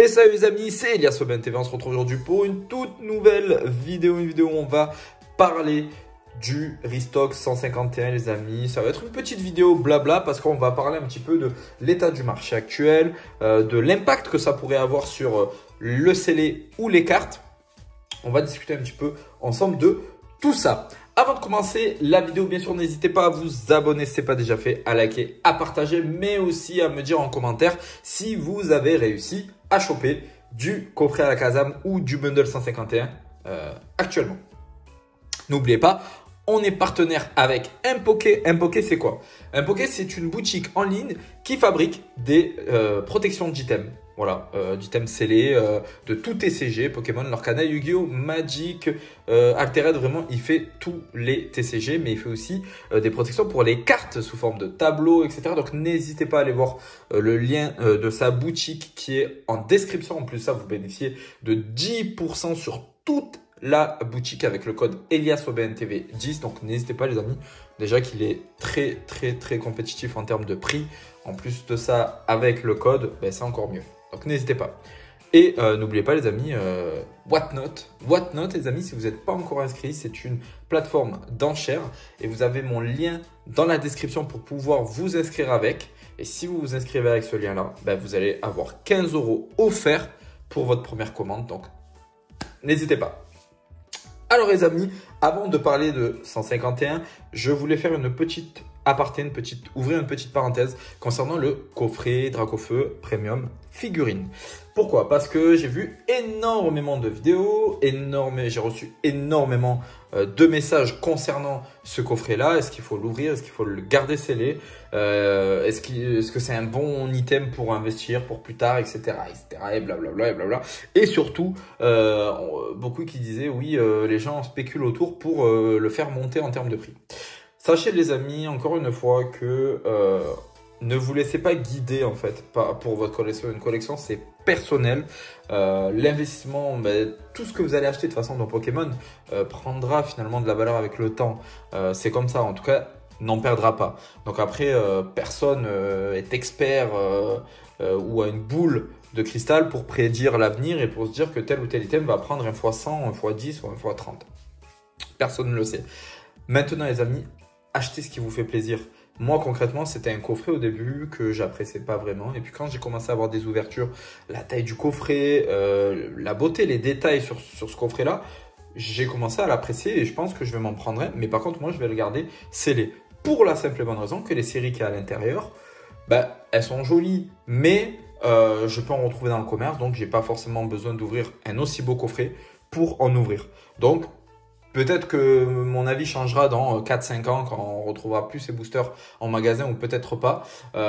Et salut les amis, c'est Elias Aubin TV, on se retrouve aujourd'hui pour une toute nouvelle vidéo, où on va parler du Restock 151 les amis. Ça va être une petite vidéo blabla parce qu'on va parler un petit peu de l'état du marché actuel, de l'impact que ça pourrait avoir sur le scellé ou les cartes. On va discuter un petit peu ensemble de tout ça. Avant de commencer la vidéo, bien sûr, n'hésitez pas à vous abonner si ce n'est pas déjà fait, à liker, à partager, mais aussi à me dire en commentaire si vous avez réussi à choper du coffret à la Kazam ou du bundle 151 actuellement. N'oubliez pas, on est partenaire avec Impoké. Impoké, c'est quoi? Impoké, c'est une boutique en ligne qui fabrique des protections d'items. Voilà, d'items scellés, de tout TCG, Pokémon, Lorcana, Yu-Gi-Oh, Magic, Altered, vraiment, il fait tous les TCG, mais il fait aussi des protections pour les cartes sous forme de tableaux, etc. Donc, n'hésitez pas à aller voir le lien de sa boutique qui est en description. En plus, ça, vous bénéficiez de 10% sur toute la boutique avec le code EliasAubinTV10. Donc, n'hésitez pas, les amis. Déjà qu'il est très compétitif en termes de prix. En plus de ça, avec le code, ben, c'est encore mieux. Donc, n'hésitez pas. Et n'oubliez pas, les amis, Whatnot. Whatnot, les amis, si vous n'êtes pas encore inscrit, c'est une plateforme d'enchères. Et vous avez mon lien dans la description pour pouvoir vous inscrire avec. Et si vous vous inscrivez avec ce lien-là, ben, vous allez avoir 15 € offerts pour votre première commande. Donc, n'hésitez pas. Alors les amis, avant de parler de 151, je voulais faire une petite aparté, ouvrir une petite parenthèse concernant le coffret Dracofeu Premium figurine. Pourquoi? Parce que j'ai vu énormément de vidéos, j'ai reçu énormément de messages concernant ce coffret-là. Est-ce qu'il faut l'ouvrir? Est-ce qu'il faut le garder scellé? Est-ce que c'est un bon item pour investir pour plus tard, etc. et blablabla et blabla. Et surtout, beaucoup qui disaient oui, les gens spéculent autour pour le faire monter en termes de prix. Sachez les amis, encore une fois, que ne vous laissez pas guider en fait pour votre collection. Une collection, c'est personnel. L'investissement, tout ce que vous allez acheter de toute façon dans Pokémon prendra finalement de la valeur avec le temps. C'est comme ça, en tout cas, n'en perdra pas. Donc après, personne est expert ou a une boule de cristal pour prédire l'avenir et pour se dire que tel ou tel item va prendre un x100, un x10 ou un x30. Personne ne le sait. Maintenant les amis, achetez ce qui vous fait plaisir. Moi, concrètement, c'était un coffret au début que j'appréciais pas vraiment. Et puis, quand j'ai commencé à avoir des ouvertures, la taille du coffret, la beauté, les détails sur ce coffret-là, j'ai commencé à l'apprécier et je pense que je vais m'en prendre un. Mais par contre, moi, je vais le garder scellé. Pour la simple et bonne raison que les séries qu'il y a à l'intérieur, elles sont jolies, mais je peux en retrouver dans le commerce. Donc, j'ai pas forcément besoin d'ouvrir un aussi beau coffret pour en ouvrir. Donc, peut-être que mon avis changera dans 4-5 ans quand on retrouvera plus ces boosters en magasin ou peut-être pas.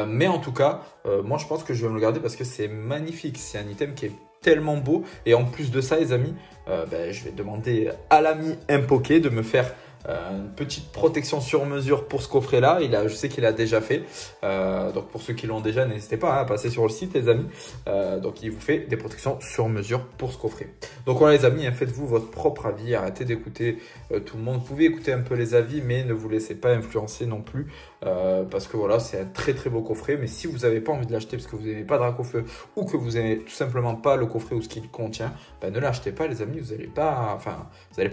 Mais en tout cas, moi je pense que je vais me le garder parce que c'est magnifique. C'est un item qui est tellement beau. Et en plus de ça les amis, je vais demander à l'ami Impoké de me faire une petite protection sur mesure pour ce coffret là. Je sais qu'il a déjà fait, donc pour ceux qui l'ont déjà, n'hésitez pas à passer sur le site les amis. Donc il vous fait des protections sur mesure pour ce coffret. Donc voilà les amis, faites-vous votre propre avis, arrêtez d'écouter tout le monde. Vous pouvez écouter un peu les avis, mais ne vous laissez pas influencer non plus, parce que voilà, c'est un très beau coffret. Mais si vous n'avez pas envie de l'acheter parce que vous n'aimez pas Dracofeu ou que vous n'aimez tout simplement pas le coffret ou ce qu'il contient, ne l'achetez pas les amis, vous n'allez pas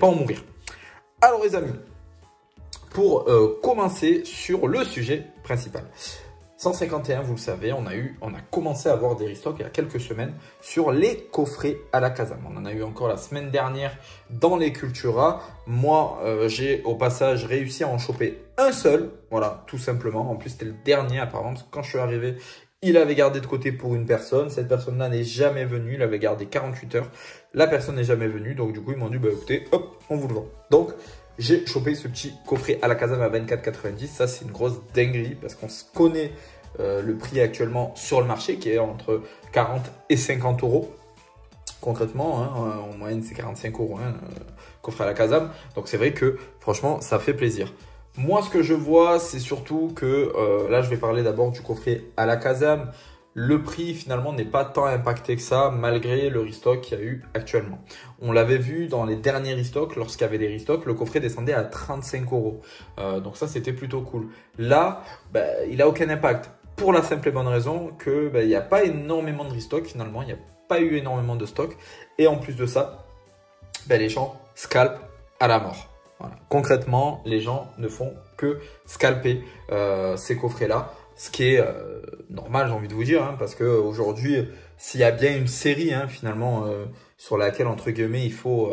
en mourir. Alors les amis, pour commencer sur le sujet principal, 151, vous le savez, on a commencé à avoir des restocks il y a quelques semaines sur les coffrets à la Kazam. On en a eu encore la semaine dernière dans les Cultura. Moi, j'ai au passage réussi à en choper un seul, voilà, tout simplement. En plus, c'était le dernier apparemment, parce que quand je suis arrivé, il avait gardé de côté pour une personne. Cette personne-là n'est jamais venue. Il avait gardé 48 heures. La personne n'est jamais venue. Donc, du coup, ils m'ont dit, écoutez, hop, on vous le vend. Donc, j'ai chopé ce petit coffret à la Kazam à 24,90. Ça, c'est une grosse dinguerie parce qu'on se connaît le prix actuellement sur le marché qui est entre 40 et 50 €. Concrètement, en moyenne, c'est 45 €, coffret à la Kazam. Donc, c'est vrai que franchement, ça fait plaisir. Moi, ce que je vois, c'est surtout que là, je vais parler d'abord du coffret à la Kazam. Le prix, finalement, n'est pas tant impacté que ça, malgré le restock qu'il y a eu actuellement. On l'avait vu dans les derniers restocks, lorsqu'il y avait des restocks, le coffret descendait à 35 €. Donc ça, c'était plutôt cool. Là, il n'a aucun impact. pour la simple et bonne raison que il n'y a pas énormément de restock finalement, il n'y a pas eu énormément de stock. Et en plus de ça, les gens scalpent à la mort. Voilà. Concrètement, les gens ne font que scalper ces coffrets-là, ce qui est normal, j'ai envie de vous dire, hein, parce qu'aujourd'hui, s'il y a bien une série finalement sur laquelle, entre guillemets, il faut...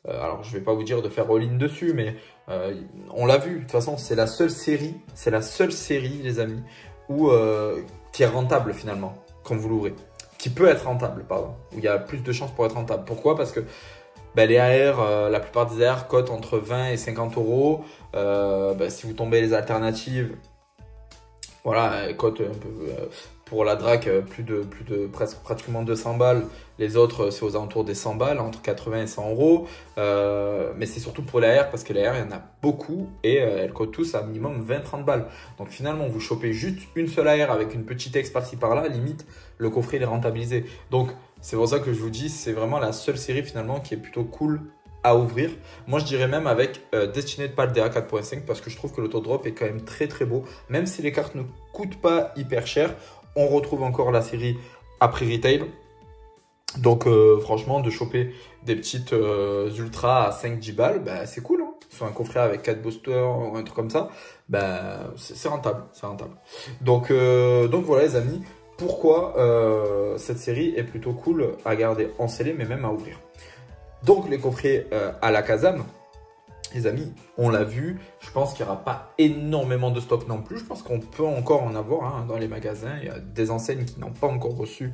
alors, je vais pas vous dire de faire all-in dessus, mais on l'a vu. De toute façon, c'est la seule série, les amis, où, qui est rentable finalement, quand vous l'ouvrez. Qui peut être rentable, pardon. Où il y a plus de chances pour être rentable. Pourquoi? Parce que les AR, la plupart des AR cotent entre 20 et 50 euros. Si vous tombez les alternatives, voilà, elles cotent un peu pour la DRAC presque pratiquement 200 balles. Les autres, c'est aux alentours des 100 balles, entre 80 et 100 euros. Mais c'est surtout pour les AR parce que les AR, il y en a beaucoup et elles cotent tous à minimum 20-30 balles. Donc finalement, vous chopez juste une seule AR avec une petite ex par-ci par-là, limite, le coffret il est rentabilisé. Donc c'est pour ça que je vous dis, c'est vraiment la seule série finalement qui est plutôt cool à ouvrir. Moi, je dirais même avec Destined Paldea 4.5 parce que je trouve que l'autodrop est quand même très très beau. Même si les cartes ne coûtent pas hyper cher, on retrouve encore la série à prix retail. Donc franchement, de choper des petites ultras à 5-10 balles, c'est cool. Hein. Sur un coffret avec 4 boosters ou un truc comme ça, c'est rentable. C'est rentable. Donc voilà les amis, pourquoi cette série est plutôt cool à garder en scellé, mais même à ouvrir. Donc les coffrets à la Kazam, les amis, on l'a vu, je pense qu'il n'y aura pas énormément de stock non plus. Je pense qu'on peut encore en avoir dans les magasins. Il y a des enseignes qui n'ont pas encore reçu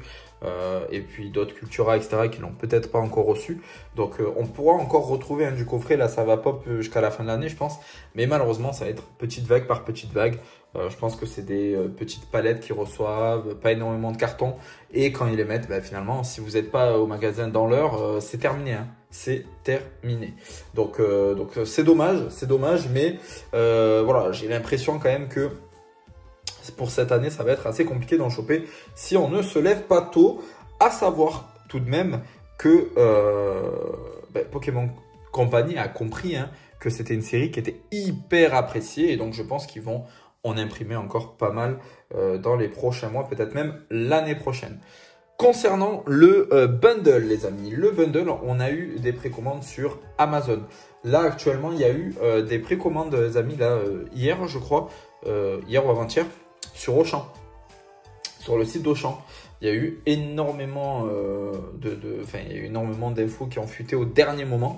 et puis d'autres Cultura, etc. qui n'ont peut-être pas encore reçu. Donc on pourra encore retrouver du coffret. Là, ça va pop jusqu'à la fin de l'année, je pense. Mais malheureusement, ça va être petite vague par petite vague. Je pense que c'est des petites palettes qui reçoivent, pas énormément de cartons. Et quand ils les mettent, finalement, si vous n'êtes pas au magasin dans l'heure, c'est terminé. Hein. C'est terminé. Donc c'est dommage, mais voilà, j'ai l'impression quand même que pour cette année, ça va être assez compliqué d'en choper si on ne se lève pas tôt. À savoir tout de même que Pokémon Company a compris que c'était une série qui était hyper appréciée et donc je pense qu'ils vont en imprimer encore pas mal dans les prochains mois, peut-être même l'année prochaine. Concernant le bundle, les amis, le bundle, on a eu des précommandes sur Amazon. Là, actuellement, il y a eu des précommandes, les amis, là, hier, je crois, hier ou avant-hier, sur Auchan, sur le site d'Auchan. Il y a eu énormément il y a eu énormément d'infos qui ont fuité au dernier moment,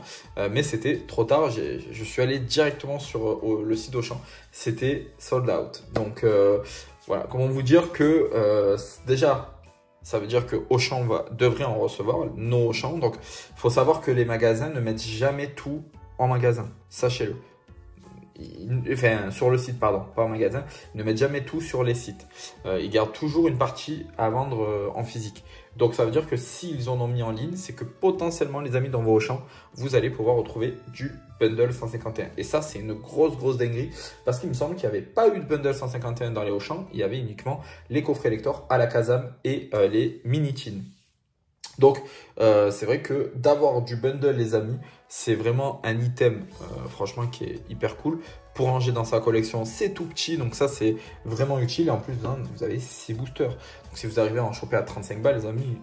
mais c'était trop tard. Je suis allé directement sur le site d'Auchan. C'était sold out. Donc, voilà, comment vous dire que déjà... Ça veut dire que Auchan devrait en recevoir, nos Auchan. Donc, il faut savoir que les magasins ne mettent jamais tout en magasin. Sachez-le. Enfin, sur le site, pardon, pas en magasin. Ils ne mettent jamais tout sur les sites. Ils gardent toujours une partie à vendre en physique. Donc, ça veut dire que s'ils en ont mis en ligne, c'est que potentiellement, les amis, dans vos Auchan, vous allez pouvoir retrouver du bundle 151. Et ça, c'est une grosse dinguerie parce qu'il me semble qu'il n'y avait pas eu de bundle 151 dans les Auchan. Il y avait uniquement les coffrets lecteurs à la Kazam et les mini-tins. Donc, c'est vrai que d'avoir du bundle, les amis, c'est vraiment un item, franchement, qui est hyper cool. Pour ranger dans sa collection, c'est tout petit. Donc ça, c'est vraiment utile. Et en plus, vous avez 6 boosters. Donc si vous arrivez à en choper à 35 balles, les amis,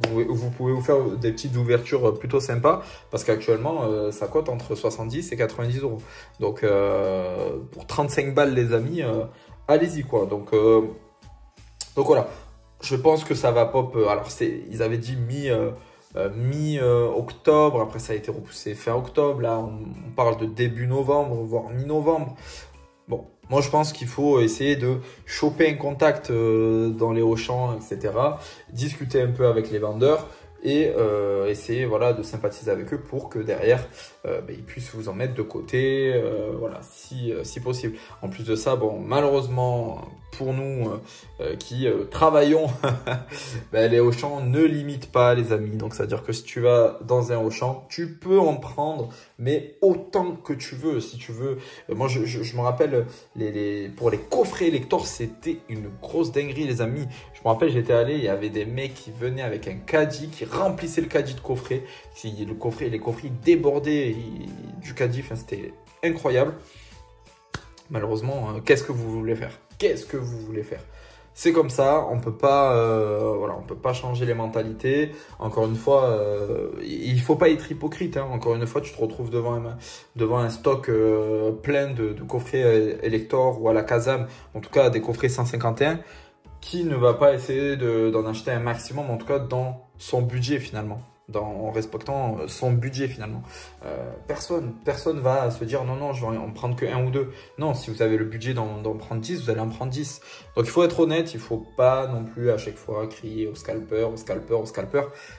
vous pouvez vous faire des petites ouvertures plutôt sympas. Parce qu'actuellement, ça cote entre 70 et 90 euros. Donc, pour 35 balles, les amis, allez-y, quoi. Donc voilà. Je pense que ça va pop. Alors, ils avaient dit mi-octobre, après ça a été repoussé fin octobre, là on parle de début novembre, voire mi-novembre. Bon, moi je pense qu'il faut essayer de choper un contact dans les Auchan, etc. Discuter un peu avec les vendeurs et essayer de sympathiser avec eux pour que derrière ils puissent vous en mettre de côté, voilà, si possible. En plus de ça, bon, malheureusement pour nous qui travaillons, les Auchan ne limitent pas, les amis. Donc, c'est-à-dire que si tu vas dans un Auchan, tu peux en prendre, mais autant que tu veux. Si tu veux, moi, je me rappelle, pour les coffrets lecteurs, c'était une grosse dinguerie, les amis. Je me rappelle, j'étais allé, il y avait des mecs qui venaient avec un caddie, qui remplissaient le caddie de coffret. Les coffrets débordaient du caddie, enfin, c'était incroyable. Malheureusement, qu'est-ce que vous voulez faire? Qu'est-ce que vous voulez faire? C'est comme ça, on peut pas, voilà, on peut pas changer les mentalités. Encore une fois, il faut pas être hypocrite. Hein. Encore une fois, tu te retrouves devant un stock plein de coffrets Elector ou à la Kazam, en tout cas des coffrets 151, qui ne va pas essayer d'en acheter un maximum, en tout cas dans son budget finalement. En respectant son budget finalement. Personne va se dire non, je vais en prendre que un ou deux. Non, si vous avez le budget d'en prendre 10, vous allez en prendre 10. Donc il faut être honnête, il ne faut pas non plus à chaque fois crier au scalper.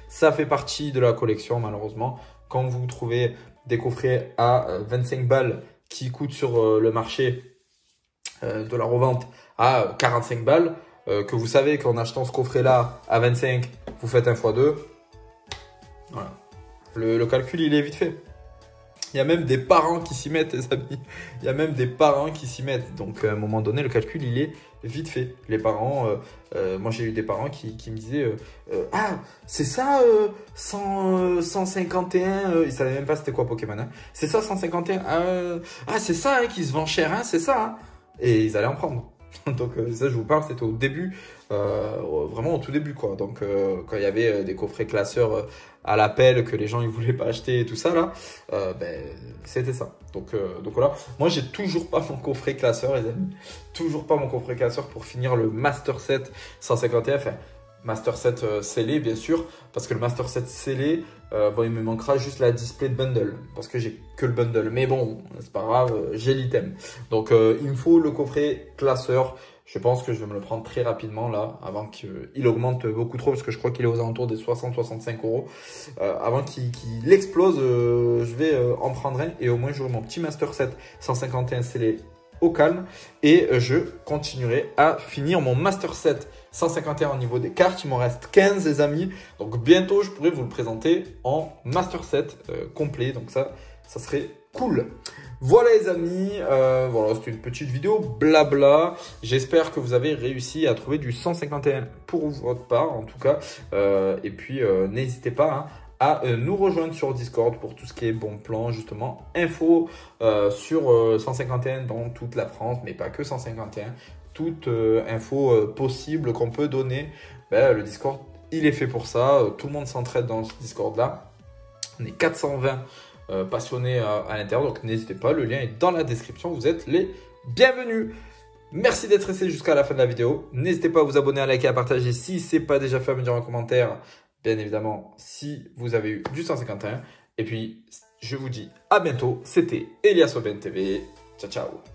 Ça fait partie de la collection malheureusement. Quand vous trouvez des coffrets à 25 balles qui coûtent sur le marché de la revente à 45 balles, que vous savez qu'en achetant ce coffret là à 25, vous faites 1 x 2. Voilà. Le calcul, il est vite fait. Il y a même des parents qui s'y mettent, les amis. Il y a même des parents qui s'y mettent. Donc, à un moment donné, le calcul, il est vite fait. Les parents, moi, j'ai eu des parents qui me disaient ah, c'est ça 151 ils ne savaient même pas c'était quoi Pokémon. Hein. C'est ça 151 ah, c'est ça hein, qui se vend cher, hein, c'est ça. Hein. Et ils allaient en prendre. Donc ça je vous parle, c'était au début, vraiment au tout début quoi. Donc quand il y avait des coffrets classeurs à l'appel que les gens ils voulaient pas acheter et tout ça là, c'était ça. Donc voilà, moi j'ai toujours pas mon coffret classeur les amis, toujours pas mon coffret classeur pour finir le Master Set 151. Enfin, Master Set scellé bien sûr, parce que le Master Set scellé, bon, il me manquera juste la display de bundle, parce que j'ai que le bundle. Mais bon, c'est pas grave, j'ai l'item. Donc il me faut le coffret classeur. Je pense que je vais me le prendre très rapidement là, avant qu'il augmente beaucoup trop, parce que je crois qu'il est aux alentours des 60-65 euros. Avant qu'il explose, je vais en prendre un, et au moins j'aurai mon petit Master Set 151 scellé au calme, et je continuerai à finir mon Master Set 151 au niveau des cartes. Il m'en reste 15 les amis, donc bientôt je pourrai vous le présenter en Master Set complet, donc ça serait cool. Voilà les amis, voilà, c'était une petite vidéo blabla. J'espère que vous avez réussi à trouver du 151 pour votre part en tout cas, et puis n'hésitez pas hein, à nous rejoindre sur Discord pour tout ce qui est bon plan, justement, info sur 151 dans toute la France, mais pas que 151, toute info possible qu'on peut donner. Le Discord, il est fait pour ça, tout le monde s'entraide dans ce Discord là. On est 420 passionnés à l'intérieur, donc n'hésitez pas, le lien est dans la description, vous êtes les bienvenus. Merci d'être resté jusqu'à la fin de la vidéo. N'hésitez pas à vous abonner, à liker, à partager si ce n'est pas déjà fait, à me dire en commentaire, bien évidemment, si vous avez eu du 151. Et puis, je vous dis à bientôt. C'était Elias Aubin TV. Ciao, ciao.